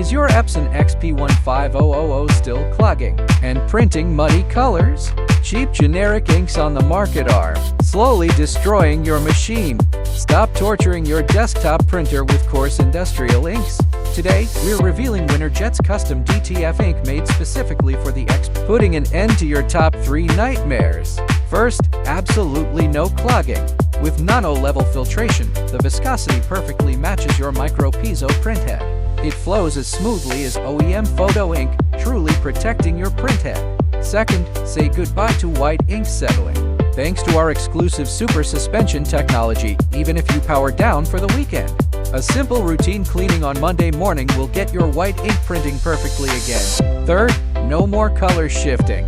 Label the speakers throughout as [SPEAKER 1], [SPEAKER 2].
[SPEAKER 1] Is your Epson XP-15000 still clogging and printing muddy colors? Cheap generic inks on the market are slowly destroying your machine. Stop torturing your desktop printer with coarse industrial inks. Today, we're revealing Winnerjet's custom DTF ink made specifically for the XP, putting an end to your top 3 nightmares. First, absolutely no clogging. With nano-level filtration, the viscosity perfectly matches your micro-piezo printhead. It flows as smoothly as OEM photo ink, truly protecting your printhead. Second, say goodbye to white ink settling. Thanks to our exclusive super suspension technology, even if you power down for the weekend, a simple routine cleaning on Monday morning will get your white ink printing perfectly again. Third, no more color shifting.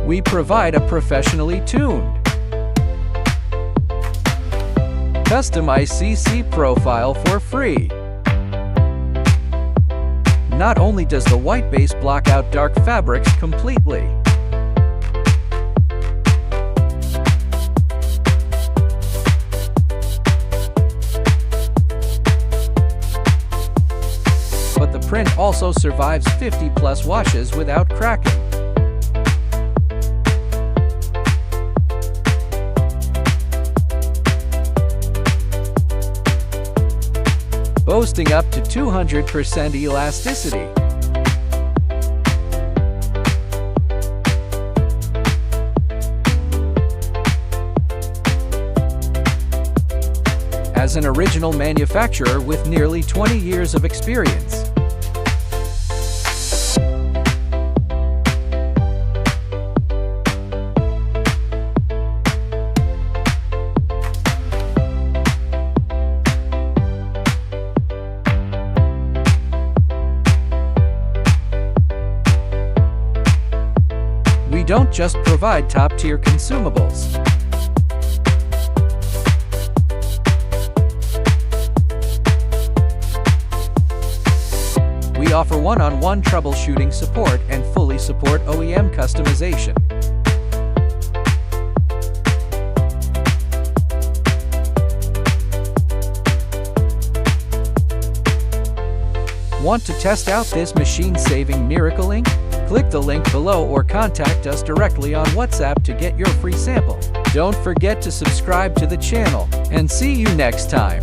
[SPEAKER 1] We provide a professionally tuned, customized CC profile for free. Not only does the white base block out dark fabrics completely, but the print also survives 50+ washes without cracking. Boasting up to 200% elasticity. As an original manufacturer with nearly 20 years of experience, we don't just provide top-tier consumables. We offer one-on-one troubleshooting support and fully support OEM customization. Want to test out this machine-saving miracle ink? Click the link below or contact us directly on WhatsApp to get your free sample. Don't forget to subscribe to the channel, and see you next time.